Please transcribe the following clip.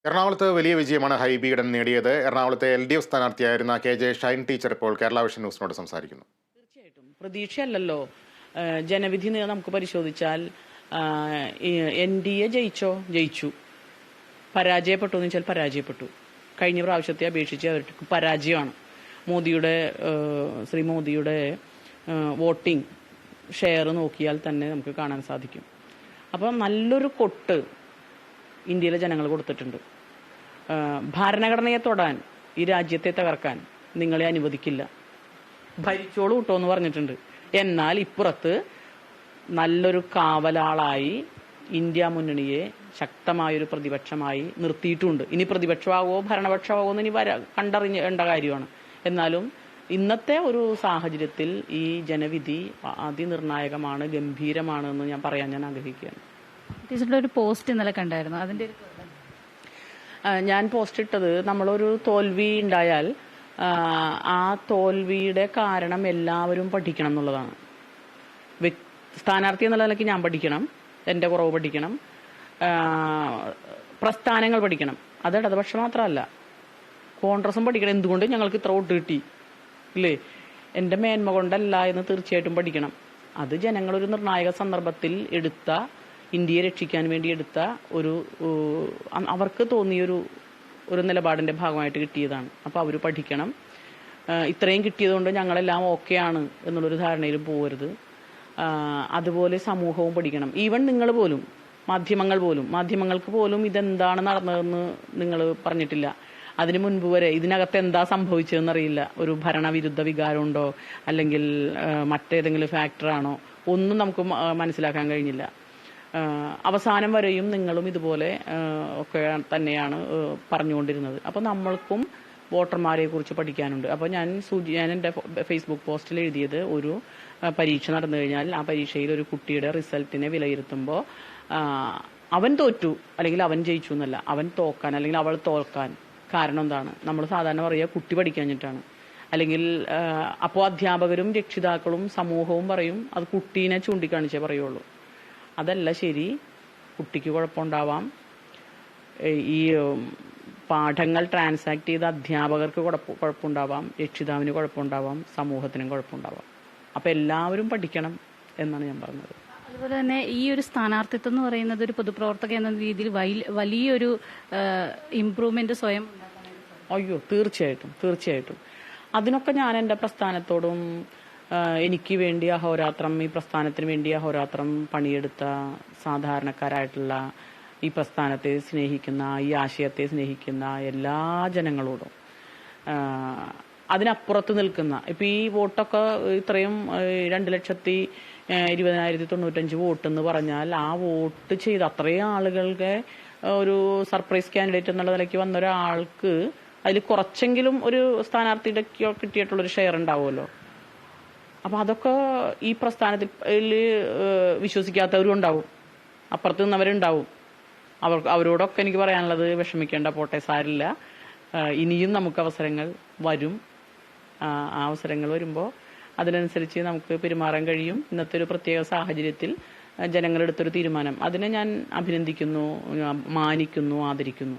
എറണാകുളത്ത് വലിയ വിജയമാണ് ഹൈബി ഈഡൻ നേടിയത്. എറണാകുളത്തെ LDF സ്ഥാനാർത്ഥിയായിരുന്ന KJ ഷൈൻ ടീച്ചർ ഇപ്പോൾ കേരള വിഷൻ ന്യൂസിനോട് സംസാരിക്കുന്നു. തീർച്ചയായിട്ടും പ്രതീക്ഷയല്ലല്ലോ. ജനവിധി നമുക്ക് പരിശോധിച്ചാൽ NDA ജയിച്ചു, പരാജയപ്പെട്ടു എന്ന് വെച്ചാൽ പരാജയപ്പെട്ടു. കഴിഞ്ഞ പ്രാവശ്യത്തെ അപേക്ഷിച്ച് അവർക്ക് പരാജയമാണ്. ശ്രീ മോദിയുടെ വോട്ടിംഗ് ഷെയർ നോക്കിയാൽ തന്നെ നമുക്ക് കാണാൻ സാധിക്കും. അപ്പം നല്ലൊരു കൊട്ട് ഇന്ത്യയിലെ ജനങ്ങൾ കൊടുത്തിട്ടുണ്ട്. ഭരണഘടനയെ തൊടാൻ, ഈ രാജ്യത്തെ തകർക്കാൻ നിങ്ങളെ അനുവദിക്കില്ല, ഭരിച്ചോളൂ കിട്ടോ എന്ന് പറഞ്ഞിട്ടുണ്ട്. എന്നാൽ ഇപ്പുറത്ത് നല്ലൊരു കാവലാളായി ഇന്ത്യ മുന്നണിയെ ശക്തമായൊരു പ്രതിപക്ഷമായി നിർത്തിയിട്ടുണ്ട്. ഇനി പ്രതിപക്ഷമാവോ ഭരണപക്ഷമാവോ എന്ന് ഇനി കണ്ടറിയേണ്ട കാര്യമാണ്. എന്നാലും ഇന്നത്തെ ഒരു സാഹചര്യത്തിൽ ഈ ജനവിധി അതിനിർണായകമാണ്, ഗംഭീരമാണ് എന്ന് ഞാൻ ആഗ്രഹിക്കുകയാണ്. ടീച്ചറുടെ ഒരു പോസ്റ്റ് ഇന്നലെ കണ്ടായിരുന്നു, അതിന്റെ ഞാൻ പോസ്റ്റ് ഇട്ടത്, നമ്മളൊരു തോൽവി ഉണ്ടായാൽ ആ തോൽവിയുടെ കാരണം എല്ലാവരും പഠിക്കണം എന്നുള്ളതാണ്. സ്ഥാനാർത്ഥി എന്നുള്ള നിലയ്ക്ക് ഞാൻ പഠിക്കണം, എൻ്റെ കുറവ് പഠിക്കണം, പ്രസ്ഥാനങ്ങൾ പഠിക്കണം. അത് ഇടതുപക്ഷം മാത്രമല്ല, കോൺഗ്രസും പഠിക്കണം. എന്തുകൊണ്ട് ഞങ്ങൾക്ക് ഇത്ര വോട്ട് കിട്ടി ഇല്ലേ, എൻ്റെ മേന്മ കൊണ്ടല്ല എന്ന് തീർച്ചയായിട്ടും പഠിക്കണം. അത് ജനങ്ങളൊരു നിർണായക സന്ദർഭത്തിൽ എടുത്ത, ഇന്ത്യയെ രക്ഷിക്കാൻ വേണ്ടി എടുത്ത അവർക്ക് തോന്നിയൊരു നിലപാടിന്റെ ഭാഗമായിട്ട് കിട്ടിയതാണ്. അപ്പോൾ അവർ പഠിക്കണം. ഇത്രയും കിട്ടിയതുകൊണ്ട് ഞങ്ങളെല്ലാം ഓക്കെയാണ് എന്നുള്ളൊരു ധാരണയിൽ പോകരുത്. അതുപോലെ സമൂഹവും പഠിക്കണം. ഈവൻ നിങ്ങൾ പോലും, മാധ്യമങ്ങൾക്ക് പോലും ഇതെന്താണ് നടന്നതെന്ന് നിങ്ങൾ പറഞ്ഞിട്ടില്ല. അതിനു മുൻപ് വരെ ഇതിനകത്ത് എന്താ സംഭവിച്ചതെന്നറിയില്ല. ഒരു ഭരണവിരുദ്ധ വികാരമുണ്ടോ അല്ലെങ്കിൽ മറ്റേതെങ്കിലും ഫാക്ടറാണോ ഒന്നും നമുക്ക് മനസ്സിലാക്കാൻ കഴിഞ്ഞില്ല. അവസാനം വരെയും നിങ്ങളും ഇതുപോലെ ഒക്കെ തന്നെയാണ് പറഞ്ഞുകൊണ്ടിരുന്നത്. അപ്പോൾ നമ്മൾക്കും വോട്ടർമാരെ കുറിച്ച് പഠിക്കാനുണ്ട്. അപ്പോൾ ഞാൻ എൻ്റെ ഫേസ്ബുക്ക് പോസ്റ്റിൽ എഴുതിയത്, ഒരു പരീക്ഷ നടന്നു കഴിഞ്ഞാൽ ആ പരീക്ഷയിൽ ഒരു കുട്ടിയുടെ റിസൾട്ടിനെ വിലയിരുത്തുമ്പോൾ അവൻ തോറ്റു അല്ലെങ്കിൽ അവൻ ജയിച്ചു എന്നല്ല, അവൻ തോക്കാൻ അല്ലെങ്കിൽ അവൾ തോൽക്കാൻ കാരണം എന്താണ്? നമ്മൾ സാധാരണ പറയുക കുട്ടി പഠിക്കാഞ്ഞിട്ടാണ്. അല്ലെങ്കിൽ അപ്പോൾ അധ്യാപകരും രക്ഷിതാക്കളും സമൂഹവും പറയും അത് കുട്ടീനെ ചൂണ്ടിക്കാണിച്ചേ പറയുള്ളൂ. അതല്ല ശരി. കുട്ടിക്ക് കുഴപ്പമുണ്ടാവാം, ഈ പാഠങ്ങൾ ട്രാൻസാക്ട് ചെയ്ത അധ്യാപകർക്ക് കുഴപ്പമുണ്ടാവാം, രക്ഷിതാവിന് കുഴപ്പമുണ്ടാവാം, സമൂഹത്തിനും കുഴപ്പമുണ്ടാവാം. അപ്പം എല്ലാവരും പഠിക്കണം എന്നാണ് ഞാൻ പറഞ്ഞത്. അതുപോലെ തന്നെ ഈ ഒരു സ്ഥാനാർത്ഥിത്വം എന്ന് പറയുന്നത് ഒരു പൊതുപ്രവർത്തക എന്ന രീതിയിൽ വലിയൊരു ഇംപ്രൂവ്മെന്റ് സ്വയം. അയ്യോ, തീർച്ചയായിട്ടും അതിനൊക്കെ ഞാൻ എൻ്റെ പ്രസ്ഥാനത്തോടും എനിക്ക് വേണ്ടി അഹോരാത്രം, ഈ പ്രസ്ഥാനത്തിന് വേണ്ടി അഹോരാത്രം പണിയെടുത്ത സാധാരണക്കാരായിട്ടുള്ള, ഈ പ്രസ്ഥാനത്തെ സ്നേഹിക്കുന്ന, ഈ ആശയത്തെ സ്നേഹിക്കുന്ന എല്ലാ ജനങ്ങളോടും, അതിനപ്പുറത്ത് നിൽക്കുന്ന, ഇപ്പം ഈ വോട്ടൊക്കെ ഇത്രയും 2,20,095 വോട്ട് എന്ന് പറഞ്ഞാൽ ആ വോട്ട് ചെയ്ത് അത്രയും ആളുകളുടെ ഒരു സർപ്രൈസ് കാൻഡിഡേറ്റ് എന്നുള്ള നിലയ്ക്ക് വന്ന ഒരാൾക്ക് അതിൽ കുറച്ചെങ്കിലും ഒരു സ്ഥാനാർത്ഥിയുടെ കിട്ടിയിട്ടുള്ളൊരു ഷെയർ ഉണ്ടാവുമല്ലോ. അപ്പം അതൊക്കെ ഈ പ്രസ്ഥാനത്തിൽ വിശ്വസിക്കാത്തവരും ഉണ്ടാവും, അപ്പുറത്ത് നിന്നവരുണ്ടാവും. അവരോടൊക്കെ എനിക്ക് പറയാനുള്ളത്, വിഷമിക്കേണ്ട, പോട്ടെ, സാരില്ല. ഇനിയും നമുക്ക് അവസരങ്ങൾ വരും. ആ അവസരങ്ങൾ വരുമ്പോൾ അതിനനുസരിച്ച് നമുക്ക് പെരുമാറാൻ കഴിയും. ഇന്നത്തെ ഒരു പ്രത്യേക സാഹചര്യത്തിൽ ജനങ്ങളെടുത്തൊരു തീരുമാനം, അതിനെ ഞാൻ അഭിനന്ദിക്കുന്നു, മാനിക്കുന്നു, ആദരിക്കുന്നു.